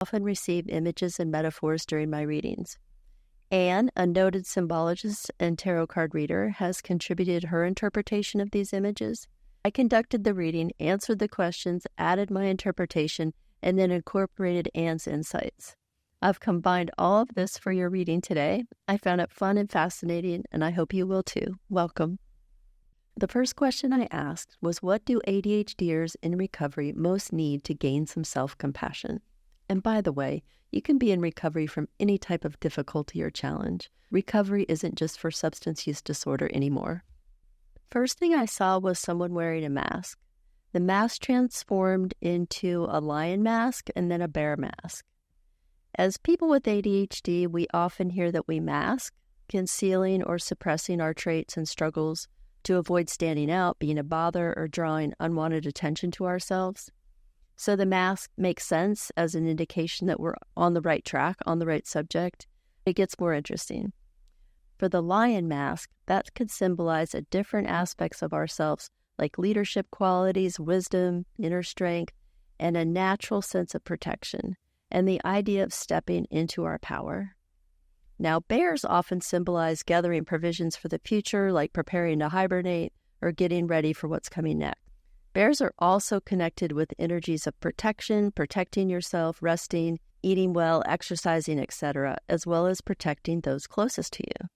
often receive images and metaphors during my readings. Anne, a noted symbologist and tarot card reader, has contributed her interpretation of these images. I conducted the reading, answered the questions, added my interpretation, and then incorporated Anne's insights. I've combined all of this for your reading today. I found it fun and fascinating, and I hope you will too. Welcome. The first question I asked was, what do ADHDers in recovery most need to gain some self-compassion? And by the way, you can be in recovery from any type of difficulty or challenge. Recovery isn't just for substance use disorder anymore. First thing I saw was someone wearing a mask. The mask transformed into a lion mask and then a bear mask. As people with ADHD, we often hear that we mask, concealing or suppressing our traits and struggles to avoid standing out, being a bother, or drawing unwanted attention to ourselves. So the mask makes sense as an indication that we're on the right track, on the right subject. It gets more interesting. For the lion mask, that could symbolize different aspects of ourselves, like leadership qualities, wisdom, inner strength, and a natural sense of protection, and the idea of stepping into our power. Now, bears often symbolize gathering provisions for the future, like preparing to hibernate or getting ready for what's coming next. Bears are also connected with energies of protection, protecting yourself, resting, eating well, exercising, etc., as well as protecting those closest to you.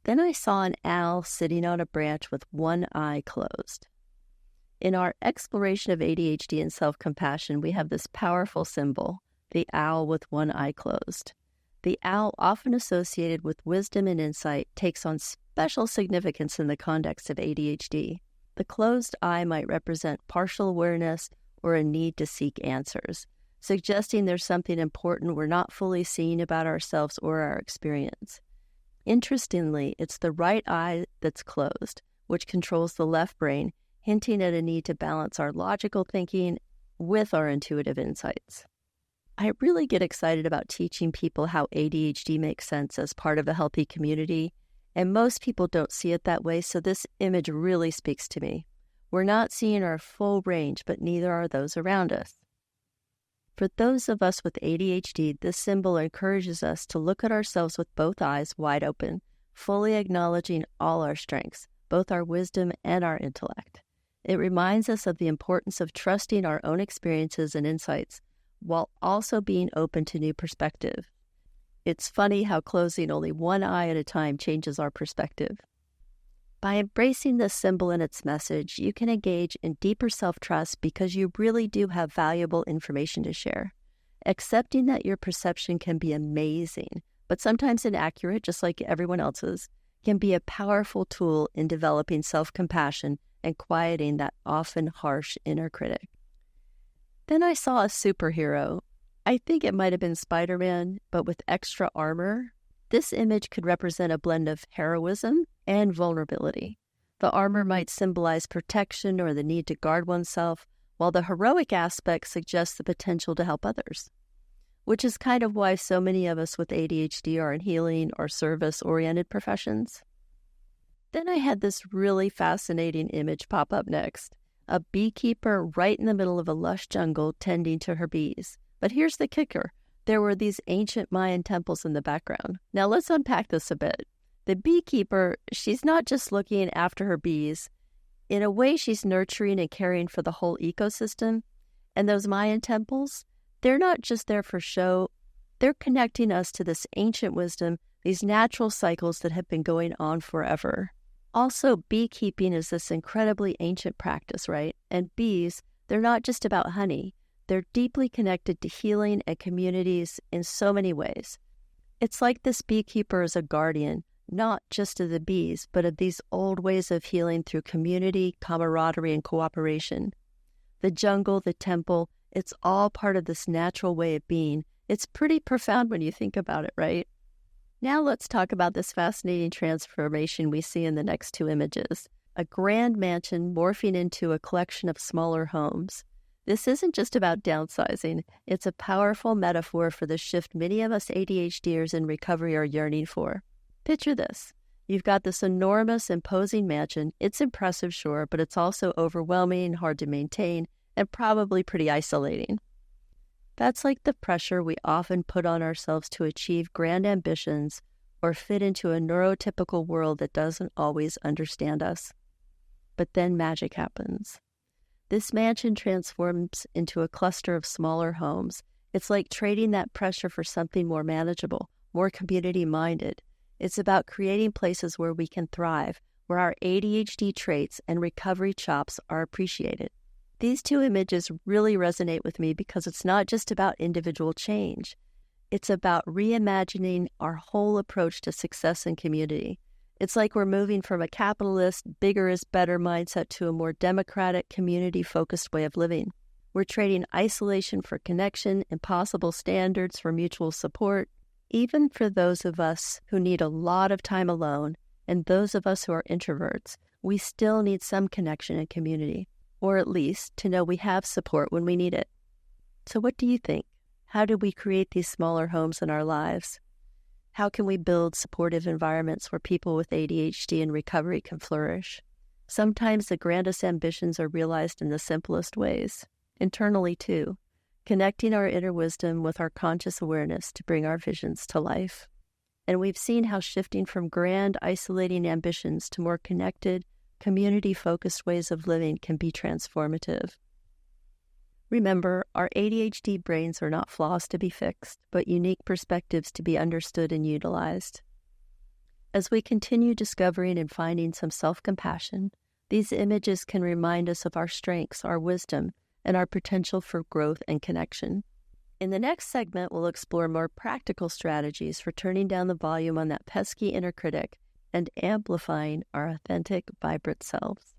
Then I saw an owl sitting on a branch with one eye closed. In our exploration of ADHD and self-compassion, we have this powerful symbol, the owl with one eye closed. The owl, often associated with wisdom and insight, takes on special significance in the context of ADHD. The closed eye might represent partial awareness or a need to seek answers, suggesting there's something important we're not fully seeing about ourselves or our experience. Interestingly, it's the right eye that's closed, which controls the left brain, hinting at a need to balance our logical thinking with our intuitive insights. I really get excited about teaching people how ADHD makes sense as part of a healthy community, and most people don't see it that way, so this image really speaks to me. We're not seeing our full range, but neither are those around us. For those of us with ADHD, this symbol encourages us to look at ourselves with both eyes wide open, fully acknowledging all our strengths, both our wisdom and our intellect. It reminds us of the importance of trusting our own experiences and insights, while also being open to new perspective. It's funny how closing only one eye at a time changes our perspective. By embracing this symbol and its message, you can engage in deeper self-trust because you really do have valuable information to share. Accepting that your perception can be amazing, but sometimes inaccurate, just like everyone else's, can be a powerful tool in developing self-compassion and quieting that often harsh inner critic. Then I saw a superhero. I think it might have been Spider-Man, but with extra armor. This image could represent a blend of heroism and vulnerability. The armor might symbolize protection or the need to guard oneself, while the heroic aspect suggests the potential to help others, which is kind of why so many of us with ADHD are in healing or service-oriented professions. Then I had this really fascinating image pop up next. A beekeeper right in the middle of a lush jungle tending to her bees. But here's the kicker. There were these ancient Mayan temples in the background. Now let's unpack this a bit. The beekeeper, she's not just looking after her bees. In a way, she's nurturing and caring for the whole ecosystem. And those Mayan temples, they're not just there for show. They're connecting us to this ancient wisdom, these natural cycles that have been going on forever. Also, beekeeping is this incredibly ancient practice, right? And bees, they're not just about honey. They're deeply connected to healing and communities in so many ways. It's like this beekeeper is a guardian, not just of the bees, but of these old ways of healing through community, camaraderie, and cooperation. The jungle, the temple, it's all part of this natural way of being. It's pretty profound when you think about it, right? Now let's talk about this fascinating transformation we see in the next two images. A grand mansion morphing into a collection of smaller homes. This isn't just about downsizing. It's a powerful metaphor for the shift many of us ADHDers in recovery are yearning for. Picture this. You've got this enormous, imposing mansion. It's impressive, sure, but it's also overwhelming, hard to maintain, and probably pretty isolating. That's like the pressure we often put on ourselves to achieve grand ambitions or fit into a neurotypical world that doesn't always understand us. But then magic happens. This mansion transforms into a cluster of smaller homes. It's like trading that pressure for something more manageable, more community-minded. It's about creating places where we can thrive, where our ADHD traits and recovery chops are appreciated. These two images really resonate with me because it's not just about individual change. It's about reimagining our whole approach to success and community. It's like we're moving from a capitalist, bigger is better mindset to a more democratic, community-focused way of living. We're trading isolation for connection, impossible standards for mutual support. Even for those of us who need a lot of time alone, and those of us who are introverts, we still need some connection and community, or at least to know we have support when we need it. So what do you think? How do we create these smaller homes in our lives? How can we build supportive environments where people with ADHD and recovery can flourish? Sometimes the grandest ambitions are realized in the simplest ways, internally too, connecting our inner wisdom with our conscious awareness to bring our visions to life. And we've seen how shifting from grand, isolating ambitions to more connected, community-focused ways of living can be transformative. Remember, our ADHD brains are not flaws to be fixed, but unique perspectives to be understood and utilized. As we continue discovering and finding some self-compassion, these images can remind us of our strengths, our wisdom, and our potential for growth and connection. In the next segment, we'll explore more practical strategies for turning down the volume on that pesky inner critic and amplifying our authentic, vibrant selves.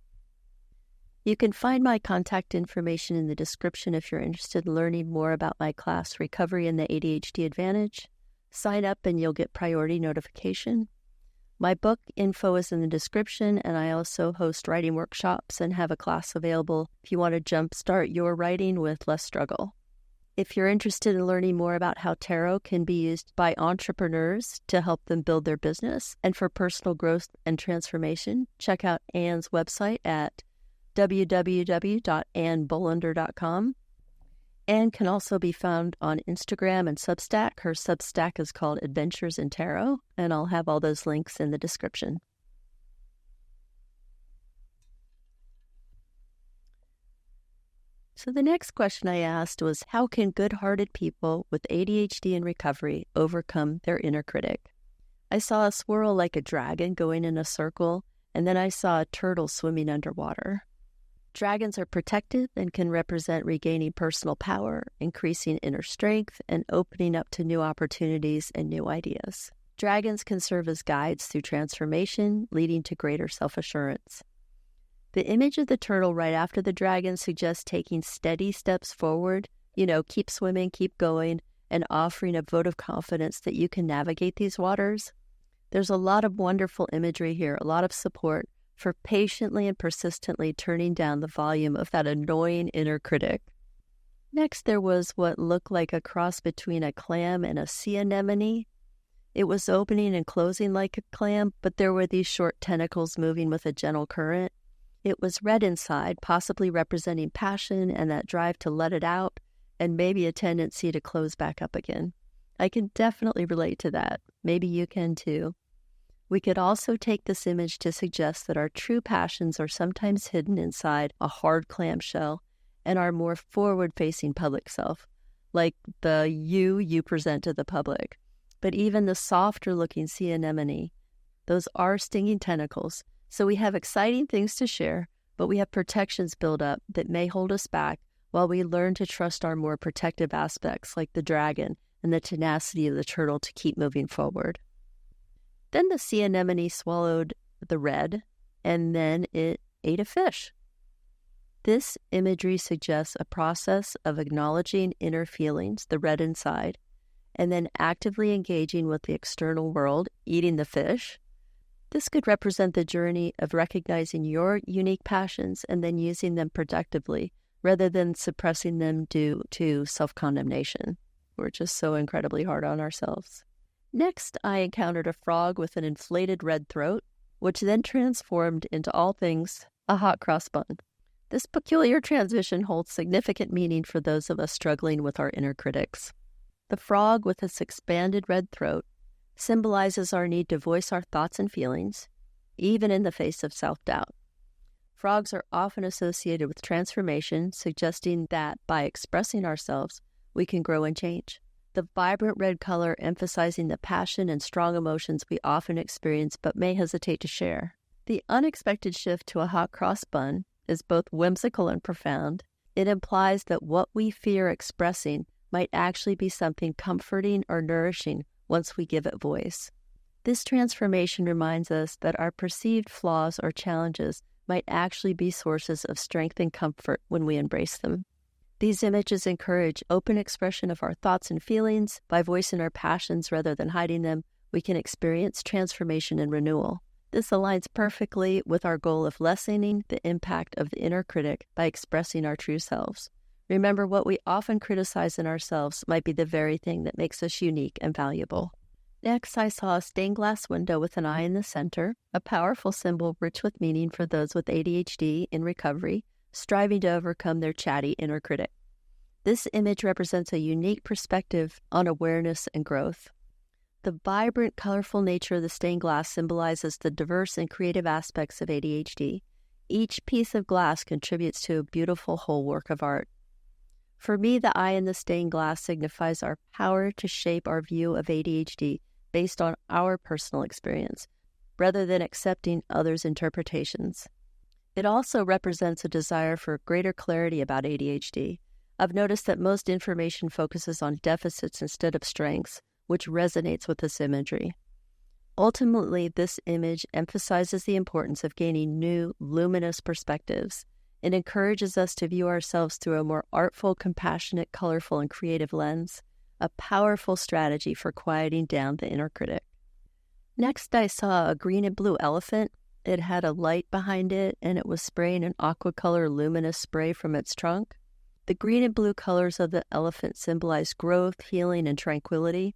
You can find my contact information in the description if you're interested in learning more about my class, Recovery and the ADHD Advantage. Sign up and you'll get priority notification. My book info is in the description, and I also host writing workshops and have a class available if you want to jumpstart your writing with less struggle. If you're interested in learning more about how tarot can be used by entrepreneurs to help them build their business and for personal growth and transformation, check out Anne's website at www.annebolender.com. Anne can also be found on Instagram and Substack. Her Substack is called Adventures in Tarot, and I'll have all those links in the description. So the next question I asked was, how can good-hearted people with ADHD and recovery overcome their inner critic? I saw a swirl like a dragon going in a circle, and then I saw a turtle swimming underwater. Dragons are protective and can represent regaining personal power, increasing inner strength, and opening up to new opportunities and new ideas. Dragons can serve as guides through transformation, leading to greater self-assurance. The image of the turtle right after the dragon suggests taking steady steps forward, keep swimming, keep going, and offering a vote of confidence that you can navigate these waters. There's a lot of wonderful imagery here, a lot of support for patiently and persistently turning down the volume of that annoying inner critic. Next, there was what looked like a cross between a clam and a sea anemone. It was opening and closing like a clam, but there were these short tentacles moving with a gentle current. It was red inside, possibly representing passion and that drive to let it out, and maybe a tendency to close back up again. I can definitely relate to that. Maybe you can too. We could also take this image to suggest that our true passions are sometimes hidden inside a hard clamshell and our more forward-facing public self, like the you present to the public. But even the softer-looking sea anemone, those are stinging tentacles. So we have exciting things to share, but we have protections built up that may hold us back while we learn to trust our more protective aspects like the dragon and the tenacity of the turtle to keep moving forward. Then the sea anemone swallowed the red, and then it ate a fish. This imagery suggests a process of acknowledging inner feelings, the red inside, and then actively engaging with the external world, eating the fish. This could represent the journey of recognizing your unique passions and then using them productively, rather than suppressing them due to self-condemnation. We're just so incredibly hard on ourselves. Next, I encountered a frog with an inflated red throat, which then transformed into all things a hot cross bun. This peculiar transition holds significant meaning for those of us struggling with our inner critics. The frog with its expanded red throat symbolizes our need to voice our thoughts and feelings, even in the face of self-doubt. Frogs are often associated with transformation, suggesting that by expressing ourselves, we can grow and change. The vibrant red color emphasizing the passion and strong emotions we often experience but may hesitate to share. The unexpected shift to a hot cross bun is both whimsical and profound. It implies that what we fear expressing might actually be something comforting or nourishing once we give it voice. This transformation reminds us that our perceived flaws or challenges might actually be sources of strength and comfort when we embrace them. These images encourage open expression of our thoughts and feelings. By voicing our passions rather than hiding them, we can experience transformation and renewal. This aligns perfectly with our goal of lessening the impact of the inner critic by expressing our true selves. Remember, what we often criticize in ourselves might be the very thing that makes us unique and valuable. Next, I saw a stained glass window with an eye in the center, a powerful symbol rich with meaning for those with ADHD in recovery, striving to overcome their chatty inner critic. This image represents a unique perspective on awareness and growth. The vibrant, colorful nature of the stained glass symbolizes the diverse and creative aspects of ADHD. Each piece of glass contributes to a beautiful whole work of art. For me, the eye in the stained glass signifies our power to shape our view of ADHD based on our personal experience, rather than accepting others' interpretations. It also represents a desire for greater clarity about ADHD. I've noticed that most information focuses on deficits instead of strengths, which resonates with this imagery. Ultimately, this image emphasizes the importance of gaining new, luminous perspectives. It encourages us to view ourselves through a more artful, compassionate, colorful, and creative lens, a powerful strategy for quieting down the inner critic. Next, I saw a green and blue elephant. It had a light behind it, and it was spraying an aqua-color luminous spray from its trunk. The green and blue colors of the elephant symbolize growth, healing, and tranquility.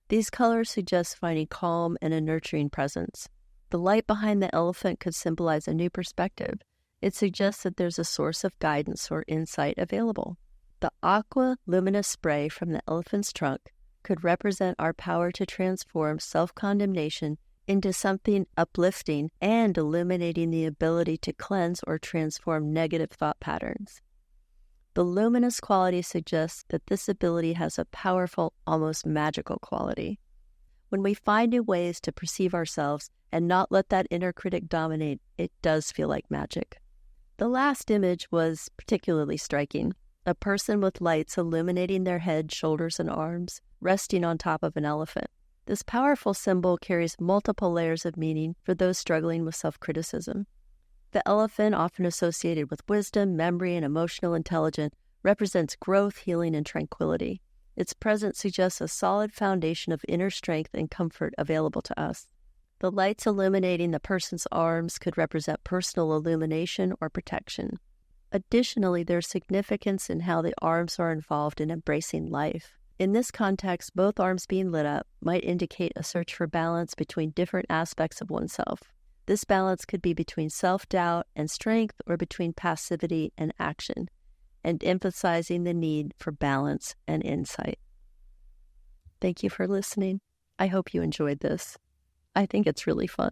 These colors suggest finding calm and a nurturing presence. The light behind the elephant could symbolize a new perspective. It suggests that there's a source of guidance or insight available. The aqua luminous spray from the elephant's trunk could represent our power to transform self-condemnation into something uplifting and illuminating the ability to cleanse or transform negative thought patterns. The luminous quality suggests that this ability has a powerful, almost magical quality. When we find new ways to perceive ourselves and not let that inner critic dominate, it does feel like magic. The last image was particularly striking. A person with lights illuminating their head, shoulders, and arms, resting on top of an elephant. This powerful symbol carries multiple layers of meaning for those struggling with self-criticism. The elephant, often associated with wisdom, memory, and emotional intelligence, represents growth, healing, and tranquility. Its presence suggests a solid foundation of inner strength and comfort available to us. The lights illuminating the person's arms could represent personal illumination or protection. Additionally, there's significance in how the arms are involved in embracing life. In this context, both arms being lit up might indicate a search for balance between different aspects of oneself. This balance could be between self-doubt and strength or between passivity and action, and emphasizing the need for balance and insight. Thank you for listening. I hope you enjoyed this. I think it's really fun.